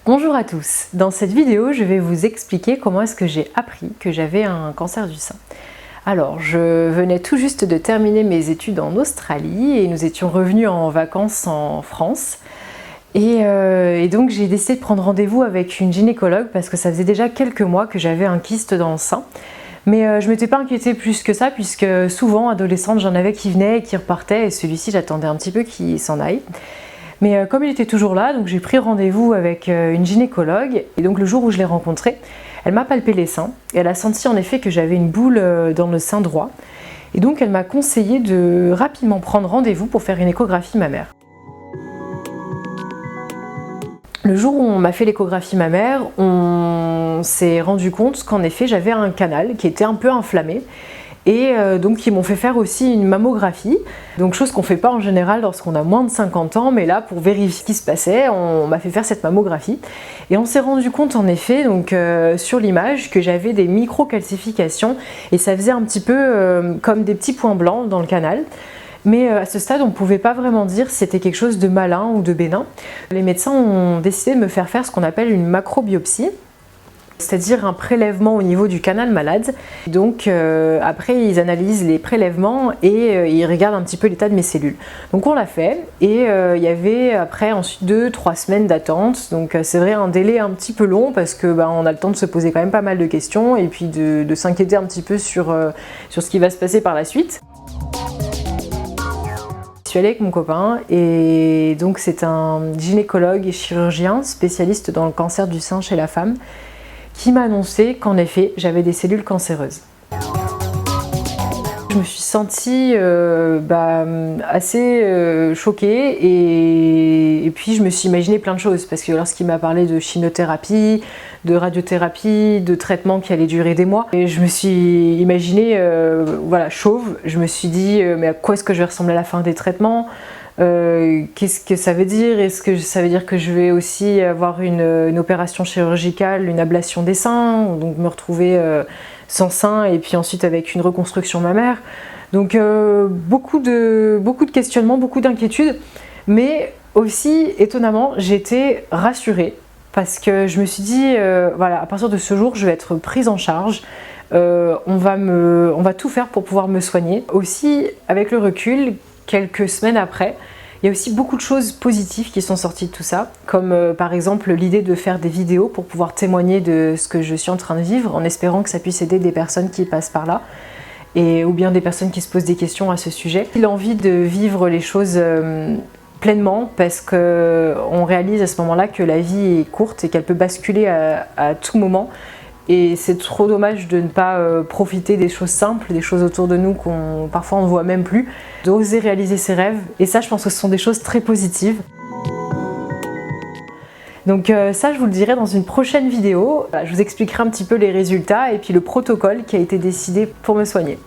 Bonjour à tous, dans cette vidéo je vais vous expliquer comment est-ce que j'ai appris que j'avais un cancer du sein. Alors je venais tout juste de terminer mes études en Australie et nous étions revenus en vacances en France et donc j'ai décidé de prendre rendez-vous avec une gynécologue parce que ça faisait déjà quelques mois que j'avais un kyste dans le sein. Mais je ne m'étais pas inquiétée plus que ça puisque souvent adolescente j'en avais qui venaient et qui repartaient et celui-ci j'attendais un petit peu qu'il s'en aille. Mais comme il était toujours là, donc j'ai pris rendez-vous avec une gynécologue et donc le jour où je l'ai rencontrée, elle m'a palpé les seins et elle a senti en effet que j'avais une boule dans le sein droit et donc elle m'a conseillé de rapidement prendre rendez-vous pour faire une échographie mammaire. Le jour où on m'a fait l'échographie mammaire, on s'est rendu compte qu'en effet j'avais un canal qui était un peu inflammé. Et donc ils m'ont fait faire aussi une mammographie, donc chose qu'on ne fait pas en général lorsqu'on a moins de 50 ans, mais là pour vérifier ce qui se passait, on m'a fait faire cette mammographie. Et on s'est rendu compte en effet, donc sur l'image, que j'avais des micro-calcifications et ça faisait un petit peu comme des petits points blancs dans le canal. Mais à ce stade, on ne pouvait pas vraiment dire si c'était quelque chose de malin ou de bénin. Les médecins ont décidé de me faire faire ce qu'on appelle une macrobiopsie, c'est-à-dire un prélèvement au niveau du canal malade. Donc après ils analysent les prélèvements et ils regardent un petit peu l'état de mes cellules. Donc on l'a fait et il y avait après ensuite 2-3 semaines d'attente. Donc c'est vrai un délai un petit peu long parce que on a le temps de se poser quand même pas mal de questions et puis de s'inquiéter un petit peu sur ce qui va se passer par la suite. Je suis allée avec mon copain et donc c'est un gynécologue et chirurgien spécialiste dans le cancer du sein chez la femme qui m'a annoncé qu'en effet j'avais des cellules cancéreuses. Je me suis sentie assez choquée et puis je me suis imaginé plein de choses parce que lorsqu'il m'a parlé de chimiothérapie, de radiothérapie, de traitements qui allaient durer des mois, et je me suis imaginée chauve, je me suis dit mais à quoi est-ce que je vais ressembler à la fin des traitements? Qu'est-ce que ça veut dire? Est-ce que ça veut dire que je vais aussi avoir une opération chirurgicale, une ablation des seins, donc me retrouver sans sein et puis ensuite avec une reconstruction mammaire? Donc beaucoup de questionnements, beaucoup d'inquiétudes, mais aussi étonnamment j'ai été rassurée parce que je me suis dit voilà, à partir de ce jour je vais être prise en charge. On va tout faire pour pouvoir me soigner. Aussi avec le recul, quelques semaines après, il y a aussi beaucoup de choses positives qui sont sorties de tout ça, comme par exemple l'idée de faire des vidéos pour pouvoir témoigner de ce que je suis en train de vivre, en espérant que ça puisse aider des personnes qui passent par là, ou bien des personnes qui se posent des questions à ce sujet. L'envie de vivre les choses pleinement, parce qu'on réalise à ce moment-là que la vie est courte et qu'elle peut basculer à tout moment. Et c'est trop dommage de ne pas profiter des choses simples, des choses autour de nous qu'on parfois on ne voit même plus, d'oser réaliser ses rêves. Et ça, je pense que ce sont des choses très positives. Donc ça, je vous le dirai dans une prochaine vidéo. Je vous expliquerai un petit peu les résultats et puis le protocole qui a été décidé pour me soigner.